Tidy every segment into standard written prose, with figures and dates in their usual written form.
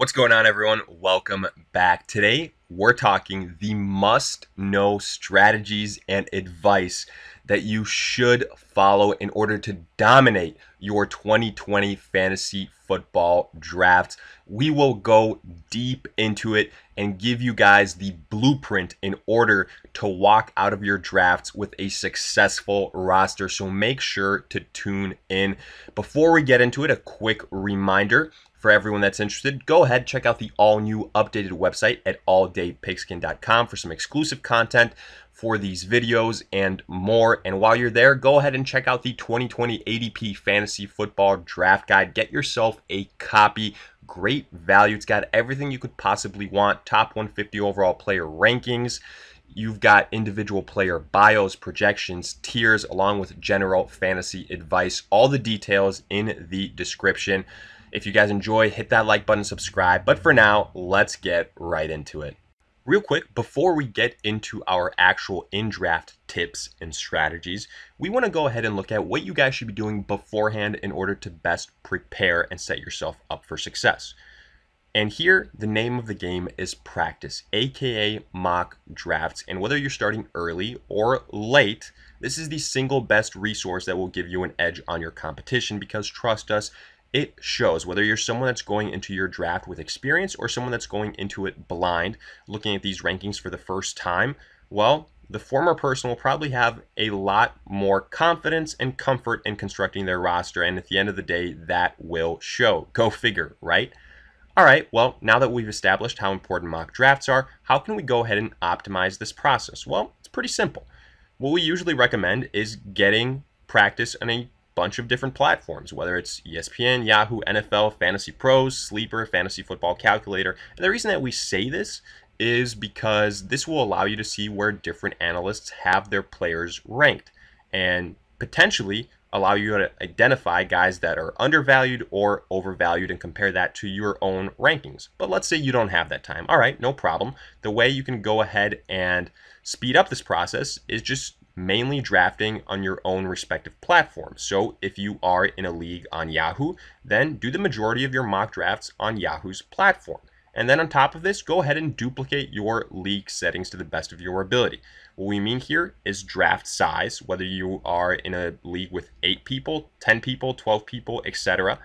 What's going on, everyone? Welcome back. Today, we're talking the must-know strategies and advice that you should follow in order to dominate your 2020 fantasy football draft. We will go deep into it and give you guys the blueprint in order to walk out of your drafts with a successful roster. So make sure to tune in. Before we get into it, a quick reminder for everyone that's interested, go ahead, check out the all-new updated website at alldaypigskin.com for some exclusive content for these videos and more. And while you're there, go ahead and check out the 2020 ADP Fantasy Football Draft Guide. Get yourself a copy. Great value. It's got everything you could possibly want. Top 150 overall player rankings. You've got individual player bios, projections, tiers, along with general fantasy advice. All the details in the description. If you guys enjoy, hit that like button, subscribe. But for now, let's get right into it. Real quick, before we get into our actual in-draft tips and strategies, we want to go ahead and look at what you guys should be doing beforehand in order to best prepare and set yourself up for success. And here, the name of the game is practice, aka mock drafts. And whether you're starting early or late, this is the single best resource that will give you an edge on your competition, because trust us, it shows. Whether you're someone that's going into your draft with experience or someone that's going into it blind, looking at these rankings for the first time, well, the former person will probably have a lot more confidence and comfort in constructing their roster. And at the end of the day, that will show. Go figure, right? All right, well, now that we've established how important mock drafts are, how can we go ahead and optimize this process? Well, it's pretty simple. What we usually recommend is getting practice on a bunch of different platforms, whether it's ESPN, Yahoo, NFL, Fantasy Pros, Sleeper, Fantasy Football Calculator. And the reason that we say this is because this will allow you to see where different analysts have their players ranked and potentially allow you to identify guys that are undervalued or overvalued and compare that to your own rankings. But let's say you don't have that time. All right, no problem. The way you can go ahead and speed up this process is just mainly drafting on your own respective platform. So if you are in a league on Yahoo, then do the majority of your mock drafts on Yahoo's platform. And then on top of this, go ahead and duplicate your league settings to the best of your ability. What we mean here is draft size, whether you are in a league with 8 people, 10 people, 12 people, etc.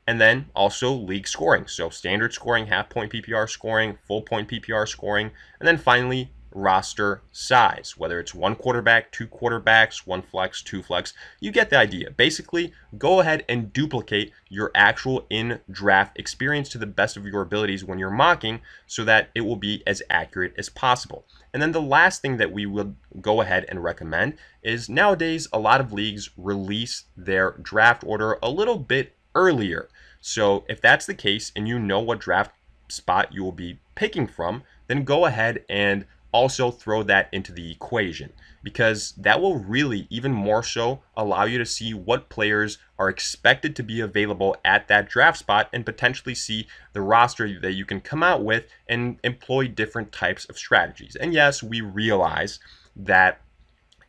And then also league scoring. So standard scoring, half point PPR scoring, full point PPR scoring, and then finally roster size, whether it's 1 quarterback, 2 quarterbacks, 1 flex, 2 flex. You get the idea. Basically, go ahead and duplicate your actual in-draft experience to the best of your abilities when you're mocking so that it will be as accurate as possible. And then the last thing that we will go ahead and recommend is nowadays a lot of leagues release their draft order a little bit earlier. So if that's the case and you know what draft spot you will be picking from, then go ahead and also throw that into the equation, because that will really even more so allow you to see what players are expected to be available at that draft spot and potentially see the roster that you can come out with and employ different types of strategies. And yes, we realize that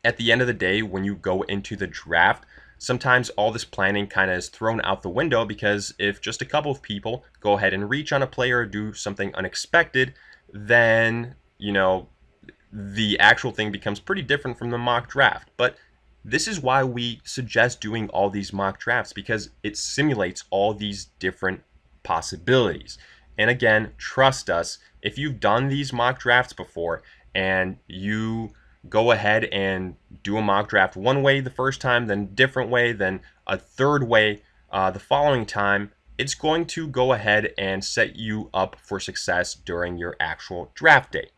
at the end of the day, when you go into the draft, sometimes all this planning kind of is thrown out the window, because if just a couple of people go ahead and reach on a player or do something unexpected, then, you know, the actual thing becomes pretty different from the mock draft. But this is why we suggest doing all these mock drafts, because it simulates all these different possibilities. And again, trust us, if you've done these mock drafts before and you go ahead and do a mock draft one way the first time, then different way, then a third way the following time, it's going to go ahead and set you up for success during your actual draft day.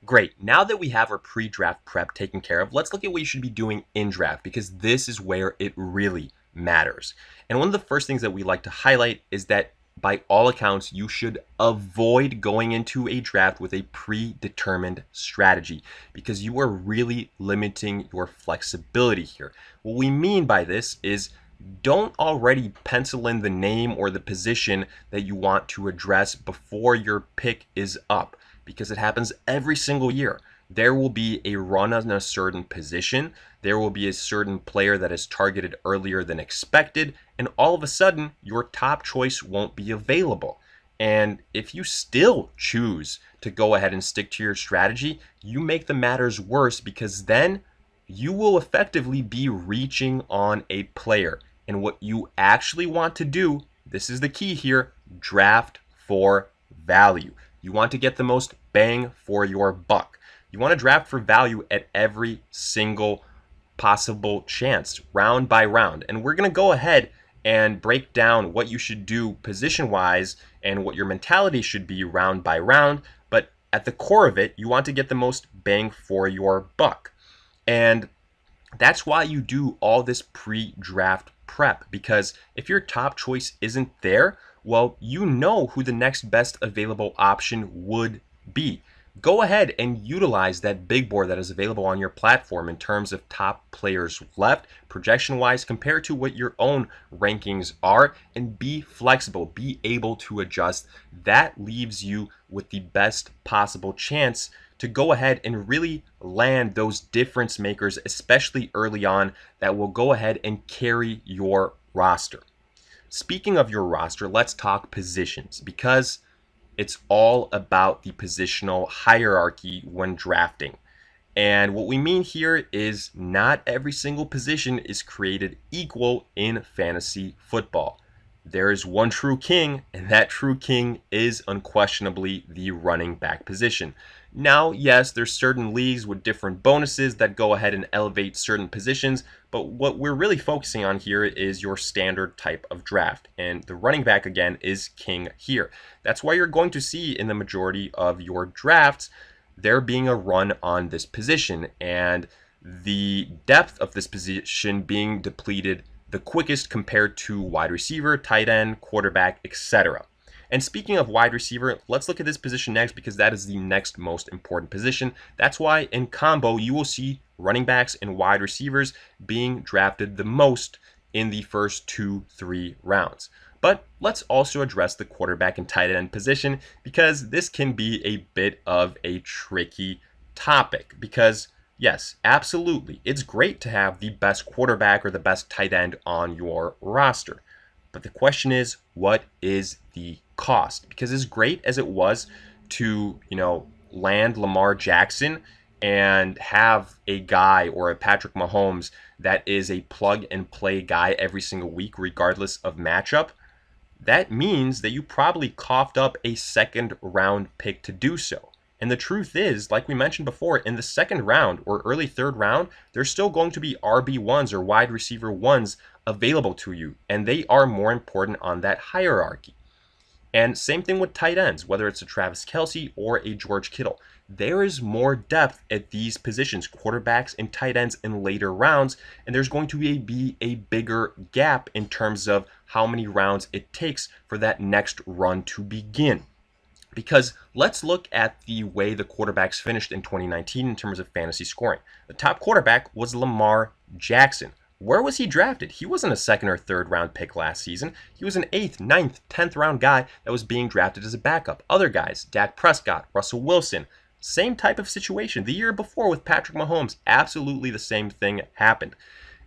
Great. Now that we have our pre-draft prep taken care of, let's look at what you should be doing in draft, because this is where it really matters. And one of the first things that we like to highlight is that by all accounts, you should avoid going into a draft with a predetermined strategy, because you are really limiting your flexibility here. What we mean by this is don't already pencil in the name or the position that you want to address before your pick is up, because it happens every single year. There will be a run on a certain position. There will be a certain player that is targeted earlier than expected, and all of a sudden, your top choice won't be available. And if you still choose to go ahead and stick to your strategy, you make the matters worse, because then you will effectively be reaching on a player. And what you actually want to do, this is the key here, draft for value. You want to get the most bang for your buck. You want to draft for value at every single possible chance, round by round. And we're going to go ahead and break down what you should do position-wise and what your mentality should be round by round. But at the core of it, you want to get the most bang for your buck. And that's why you do all this pre-draft prep, because if your top choice isn't there, well, you know who the next best available option would be. Go ahead and utilize that big board that is available on your platform in terms of top players left, projection-wise, compared to what your own rankings are, and be flexible, be able to adjust. That leaves you with the best possible chance to go ahead and really land those difference makers, especially early on, that will go ahead and carry your roster. Speaking of your roster, let's talk positions, because it's all about the positional hierarchy when drafting. And what we mean here is not every single position is created equal in fantasy football. There is one true king, and that true king is unquestionably the running back position. Now, yes, there's certain leagues with different bonuses that go ahead and elevate certain positions, but what we're really focusing on here is your standard type of draft. And the running back, again, is king here. That's why you're going to see in the majority of your drafts there being a run on this position, and the depth of this position being depleted the quickest compared to wide receiver, tight end, quarterback, etc. And speaking of wide receiver, let's look at this position next, because that is the next most important position. That's why in combo you will see running backs and wide receivers being drafted the most in the first 2-3 rounds. But let's also address the quarterback and tight end position, because this can be a bit of a tricky topic. Because yes, absolutely, it's great to have the best quarterback or the best tight end on your roster. But the question is, what is the cost? Because as great as it was to, land Lamar Jackson and have a guy or a Patrick Mahomes that is a plug and play guy every single week, regardless of matchup, that means that you probably coughed up a second round pick to do so. And the truth is, like we mentioned before, in the second round or early third round, there's still going to be RB1s or wide receiver ones available to you, and they are more important on that hierarchy. And same thing with tight ends, whether it's a Travis Kelce or a George Kittle. There is more depth at these positions, quarterbacks and tight ends, in later rounds, and there's going to be a bigger gap in terms of how many rounds it takes for that next run to begin. Because let's look at the way the quarterbacks finished in 2019 in terms of fantasy scoring. The top quarterback was Lamar Jackson. Where was he drafted? He wasn't a second or third round pick last season. He was an 8th, 9th, 10th round guy that was being drafted as a backup. Other guys, Dak Prescott, Russell Wilson, same type of situation. The year before with Patrick Mahomes, absolutely the same thing happened.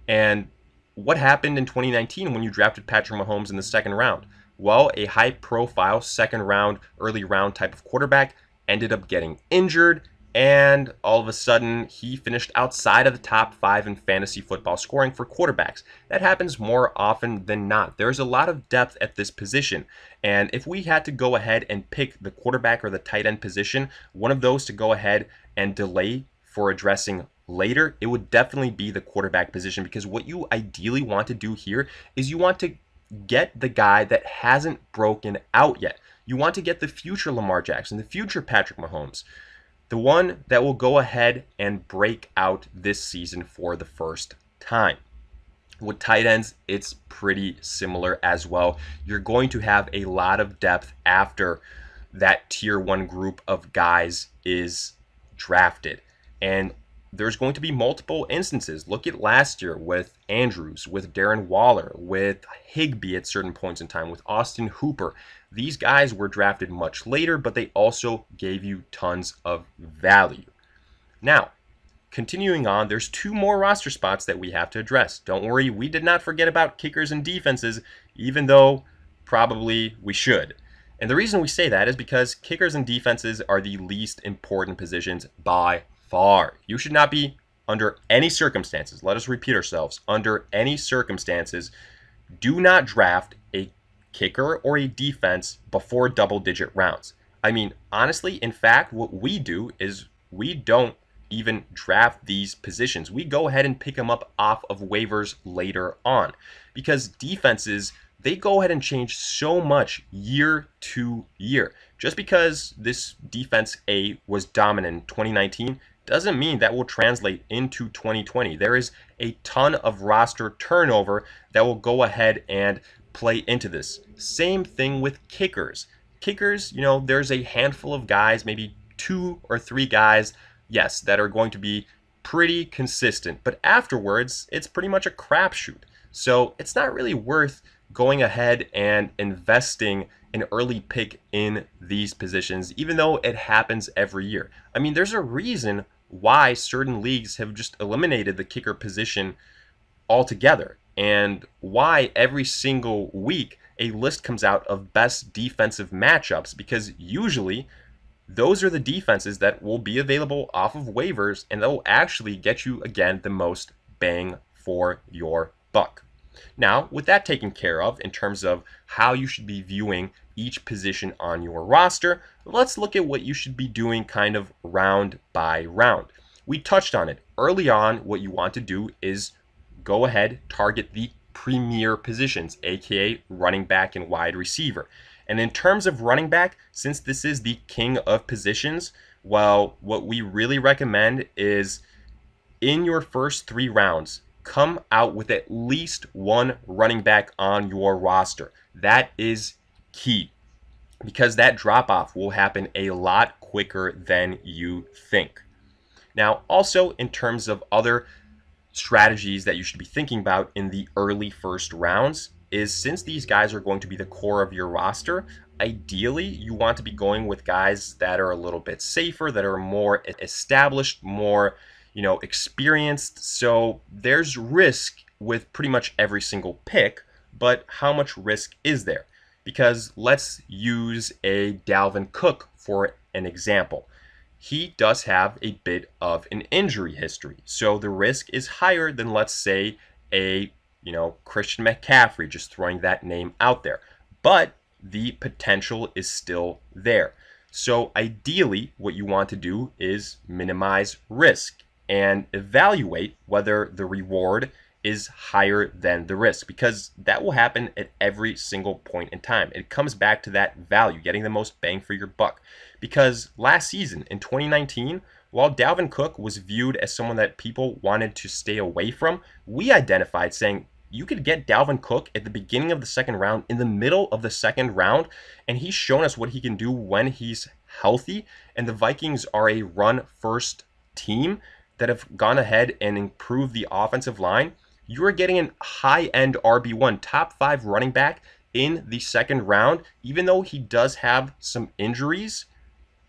And what happened in 2019 when you drafted Patrick Mahomes in the second round? Well, a high-profile second round, early round type of quarterback ended up getting injured, and all of a sudden he finished outside of the top 5 in fantasy football scoring for quarterbacks. That happens more often than not. There's a lot of depth at this position, and if we had to go ahead and pick the quarterback or the tight end position, one of those to go ahead and delay for addressing later, it would definitely be the quarterback position, because what you ideally want to do here is you want to get the guy that hasn't broken out yet. You want to get the future Lamar Jackson, the future Patrick Mahomes, the one that will go ahead and break out this season for the first time. With tight ends, it's pretty similar as well. You're going to have a lot of depth after that tier 1 group of guys is drafted. And there's going to be multiple instances. Look at last year with Andrews, with Darren Waller, with Higbee at certain points in time, with Austin Hooper. These guys were drafted much later, but they also gave you tons of value. Now, continuing on, there's 2 more roster spots that we have to address. Don't worry, we did not forget about kickers and defenses, even though probably we should. And the reason we say that is because kickers and defenses are the least important positions by far. You should not be, under any circumstances, let us repeat ourselves, under any circumstances, do not draft a kicker or a defense before double-digit rounds. I mean, honestly, in fact, what we do is we don't even draft these positions. We go ahead and pick them up off of waivers later on, because defenses, they go ahead and change so much year to year. Just because this defense A was dominant in 2019 doesn't mean that will translate into 2020. There is a ton of roster turnover that will go ahead and play into this. Same thing with kickers. Kickers, there's a handful of guys, maybe 2 or 3 guys, yes, that are going to be pretty consistent. But afterwards, it's pretty much a crapshoot. So it's not really worth going ahead and investing an early pick in these positions, even though it happens every year. I mean, there's a reason why certain leagues have just eliminated the kicker position altogether, and why every single week a list comes out of best defensive matchups, because usually those are the defenses that will be available off of waivers, and that will actually get you, again, the most bang for your buck. Now, with that taken care of in terms of how you should be viewing each position on your roster, let's look at what you should be doing kind of round by round. We touched on it. Early on, what you want to do is go ahead, target the premier positions, aka running back and wide receiver. And in terms of running back, since this is the king of positions, well, what we really recommend is in your first 3 rounds, come out with at least 1 running back on your roster. That is key, because that drop-off will happen a lot quicker than you think. Now, also in terms of other strategies that you should be thinking about in the early first rounds, is since these guys are going to be the core of your roster, ideally you want to be going with guys that are a little bit safer, that are more established, more experienced. So there's risk with pretty much every single pick, but how much risk is there? Because let's use a Dalvin Cook for an example. He does have a bit of an injury history, so the risk is higher than, let's say, a Christian McCaffrey, just throwing that name out there. But the potential is still there. So ideally, what you want to do is minimize risk and evaluate whether the reward is higher than the risk, because that will happen at every single point in time. It comes back to that value, getting the most bang for your buck. Because last season, in 2019, while Dalvin Cook was viewed as someone that people wanted to stay away from, we identified saying you could get Dalvin Cook at the beginning of the second round, in the middle of the second round, and he's shown us what he can do when he's healthy. And the Vikings are a run-first team that have gone ahead and improved the offensive line. You are getting a high-end RB1, top 5 running back in the second round. Even though he does have some injuries,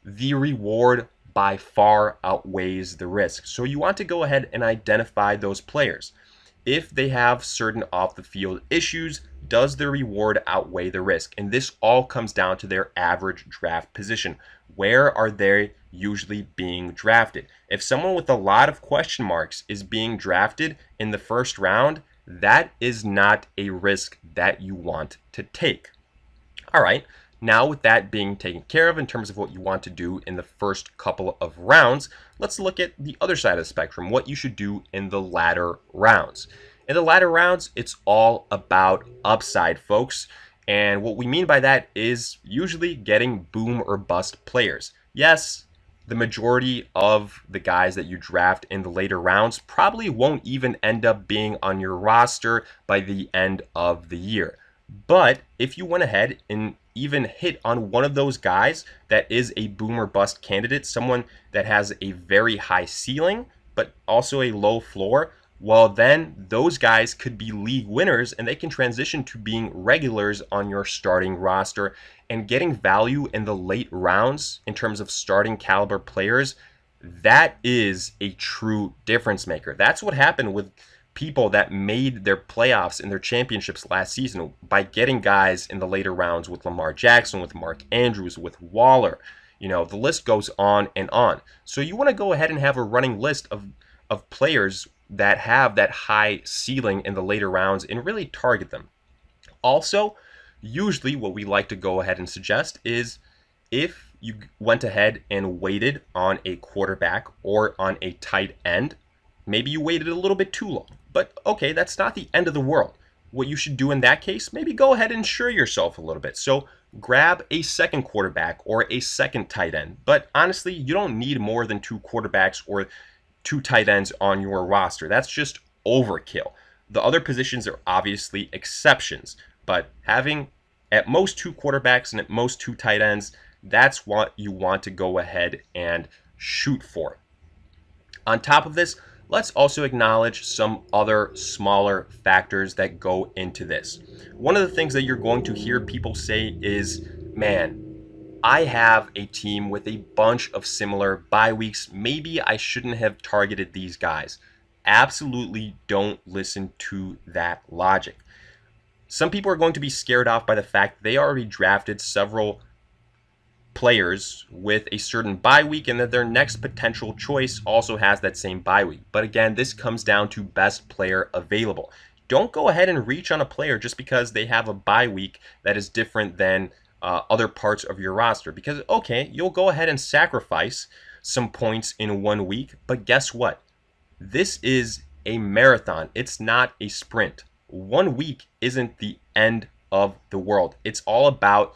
the reward by far outweighs the risk. So you want to go ahead and identify those players. If they have certain off-the-field issues, does the reward outweigh the risk? And this all comes down to their average draft position. Where are they usually being drafted? If someone with a lot of question marks is being drafted in the first round, that is not a risk that you want to take. All right, now with that being taken care of in terms of what you want to do in the first couple of rounds, let's look at the other side of the spectrum, what you should do in the latter rounds. In the latter rounds, it's all about upside, folks. And what we mean by that is usually getting boom or bust players. Yes, the majority of the guys that you draft in the later rounds probably won't even end up being on your roster by the end of the year. But if you went ahead and even hit on one of those guys that is a boom or bust candidate, someone that has a very high ceiling but also a low floor, well, then those guys could be league winners, and they can transition to being regulars on your starting roster. And getting value in the late rounds in terms of starting caliber players, that is a true difference maker. That's what happened with people that made their playoffs and their championships last season by getting guys in the later rounds with Lamar Jackson, with Mark Andrews, with Waller. The list goes on and on. So you want to go ahead and have a running list of players that have that high ceiling in the later rounds and really target them. Also, usually what we like to go ahead and suggest is if you went ahead and waited on a quarterback or on a tight end, maybe you waited a little bit too long. But okay, that's not the end of the world. What you should do in that case, maybe go ahead and insure yourself a little bit. So grab a second quarterback or a second tight end. But honestly, you don't need more than 2 quarterbacks or 2 tight ends on your roster. That's just overkill. The other positions are obviously exceptions, but having at most 2 quarterbacks and at most 2 tight ends, that's what you want to go ahead and shoot for. On top of this, let's also acknowledge some other smaller factors that go into this. One of the things that you're going to hear people say is, man, I have a team with a bunch of similar bye weeks. Maybe I shouldn't have targeted these guys. Absolutely don't listen to that logic. Some people are going to be scared off by the fact they already drafted several players with a certain bye week and that their next potential choice also has that same bye week. But again, this comes down to best player available. Don't go ahead and reach on a player just because they have a bye week that is different than other parts of your roster. Because, okay, you'll go ahead and sacrifice some points in 1 week, but guess what? This is a marathon. It's not a sprint. 1 week isn't the end of the world. It's all about,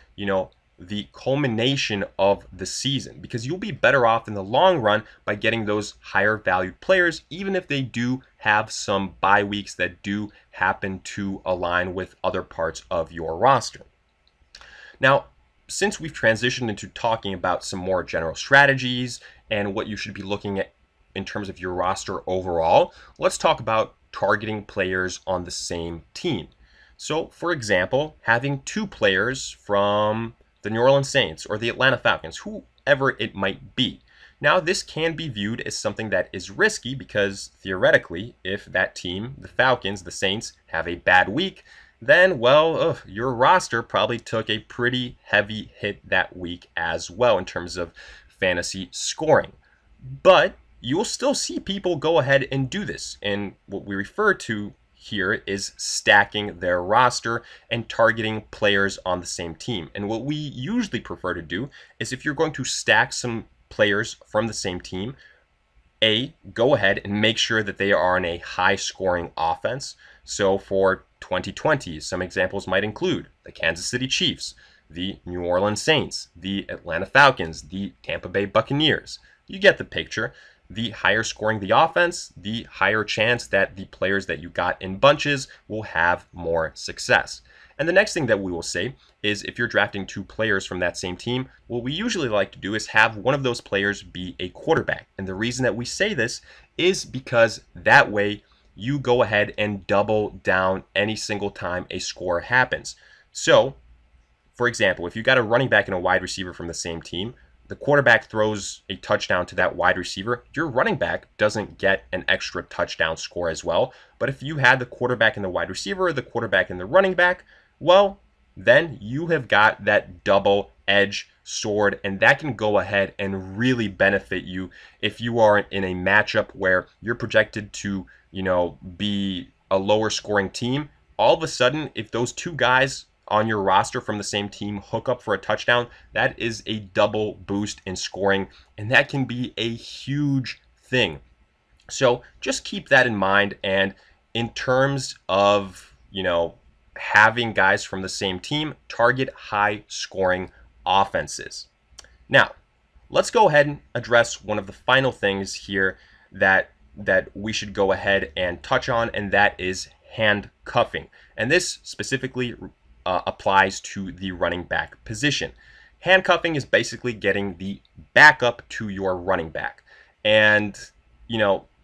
the culmination of the season, because you'll be better off in the long run by getting those higher valued players, even if they do have some bye weeks that do happen to align with other parts of your roster. Now, since we've transitioned into talking about some more general strategies and what you should be looking at in terms of your roster overall, let's talk about targeting players on the same team. So, for example, having 2 players from the New Orleans Saints or the Atlanta Falcons, whoever it might be. Now, this can be viewed as something that is risky because theoretically, if that team, the Falcons, the Saints, have a bad week, then, well, your roster probably took a pretty heavy hit that week as well in terms of fantasy scoring. But you will still see people go ahead and do this. And what we refer to here is stacking their roster and targeting players on the same team. And what we usually prefer to do is if you're going to stack some players from the same team, go ahead and make sure that they are in a high scoring offense. So for 2020, some examples might include the Kansas City Chiefs, the New Orleans Saints, the Atlanta Falcons, the Tampa Bay Buccaneers. You get the picture. The higher scoring the offense, the higher chance that the players that you got in bunches will have more success. And the next thing that we will say is if you're drafting 2 players from that same team, what we usually like to do is have one of those players be a quarterback. And the reason that we say this is because that way you go ahead and double down any single time a score happens. So, for example, if you got a running back and a wide receiver from the same team, the quarterback throws a touchdown to that wide receiver, your running back doesn't get an extra touchdown score as well. But if you had the quarterback and the wide receiver, the quarterback and the running back, well, then you have got that double-edged sword, and that can go ahead and really benefit you if you are in a matchup where you're projected to, be a lower scoring team. All of a sudden, if those 2 guys on your roster from the same team hook up for a touchdown, that is a double boost in scoring, and that can be a huge thing. So just keep that in mind. And in terms of, having guys from the same team, target high scoring offenses. Now, let's go ahead and address one of the final things here that we should go ahead and touch on, and that is handcuffing. And this specifically applies to the running back position. Handcuffing is basically getting the backup to your running back. And,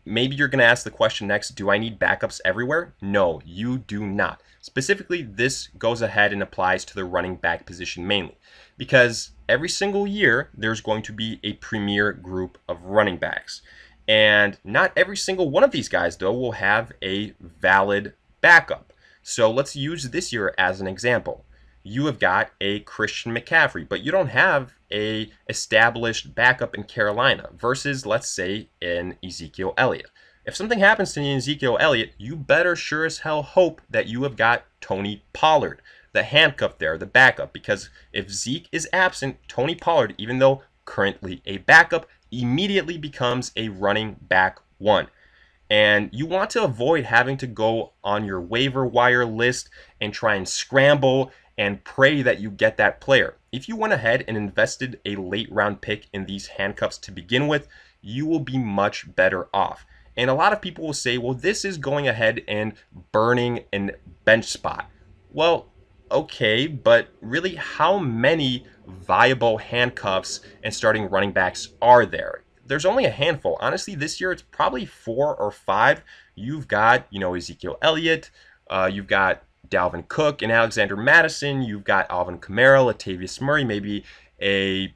maybe you're going to ask the question next, do I need backups everywhere? No, you do not. Specifically, this goes ahead and applies to the running back position mainly, because every single year there's going to be a premier group of running backs. And not every single one of these guys, though, will have a valid backup. So let's use this year as an example. You have got a Christian McCaffrey, but you don't have a established backup in Carolina versus, let's say, in Ezekiel Elliott. If something happens to Ezekiel Elliott, you better sure as hell hope that you have got Tony Pollard, the handcuff there, the backup, because if Zeke is absent, Tony Pollard, even though currently a backup, immediately becomes a running back one. And you want to avoid having to go on your waiver wire list and try and scramble and pray that you get that player. If you went ahead and invested a late round pick in these handcuffs to begin with, you will be much better off. And a lot of people will say, well, this is going ahead and burning a bench spot. Well, okay, but really, how many viable handcuffs and starting running backs are there? There's only a handful. Honestly, this year it's probably 4 or 5. You've got, Ezekiel Elliott. You've got Dalvin Cook and Alexander Madison. You've got Alvin Kamara, Latavius Murray, maybe a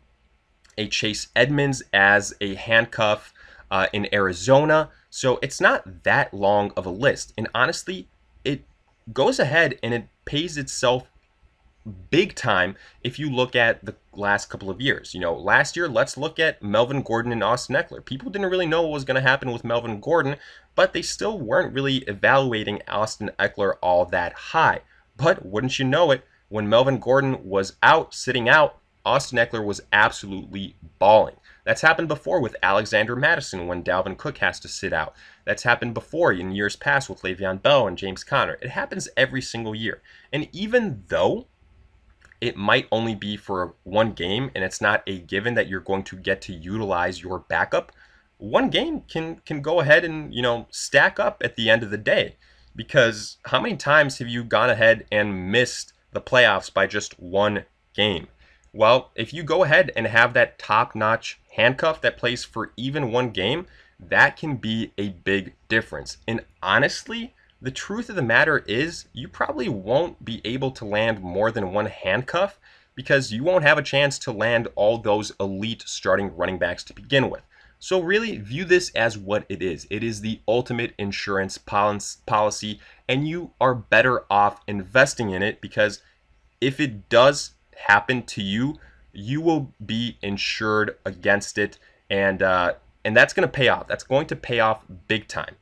Chase Edmonds as a handcuff in Arizona. So it's not that long of a list. And honestly, it goes ahead and it pays itself big time if you look at the last couple of years. Last year, let's look at Melvin Gordon and Austin Eckler. People didn't really know what was going to happen with Melvin Gordon, but they still weren't really evaluating Austin Eckler all that high. But wouldn't you know it, when Melvin Gordon was sitting out, Austin Eckler was absolutely balling. That's happened before with Alexander Madison when Dalvin Cook has to sit out. That's happened before in years past with Le'Veon Bell and James Conner. It happens every single year. And even though it might only be for one game and it's not a given that you're going to get to utilize your backup, one game can go ahead and, stack up at the end of the day. Because how many times have you gone ahead and missed the playoffs by just one game? Well, if you go ahead and have that top-notch handcuff that plays for even one game, that can be a big difference. And honestly, the truth of the matter is you probably won't be able to land more than one handcuff because you won't have a chance to land all those elite starting running backs to begin with. So really view this as what it is. It is the ultimate insurance policy, and you are better off investing in it because if it does happen to you, you will be insured against it, and that's going to pay off. That's going to pay off big time.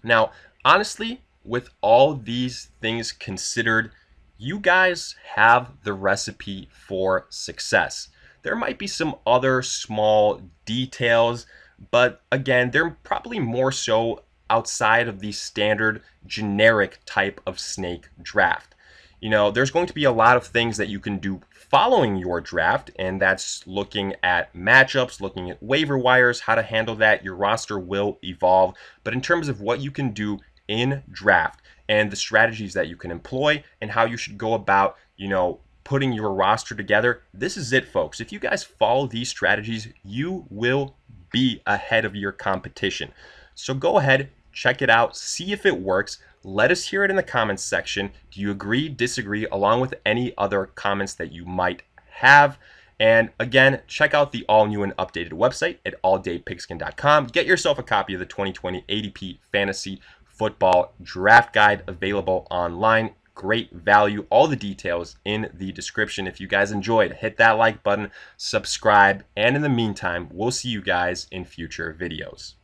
Now, honestly, with all these things considered, you guys have the recipe for success. There might be some other small details, but again, they're probably more so outside of the standard generic type of snake draft. There's going to be a lot of things that you can do following your draft, and that's looking at matchups, looking at waiver wires, how to handle that. Your roster will evolve. But in terms of what you can do in draft and the strategies that you can employ and how you should go about, putting your roster together, this is it, folks. If you guys follow these strategies, you will be ahead of your competition. So go ahead, check it out, see if it works. Let us hear it in the comments section. Do you agree, disagree, along with any other comments that you might have? And again, check out the all-new and updated website at alldaypigskin.com. Get yourself a copy of the 2020 ADP Fantasy Football Draft Guide available online. Great value. All the details in the description. If you guys enjoyed, hit that like button, subscribe, and in the meantime, we'll see you guys in future videos.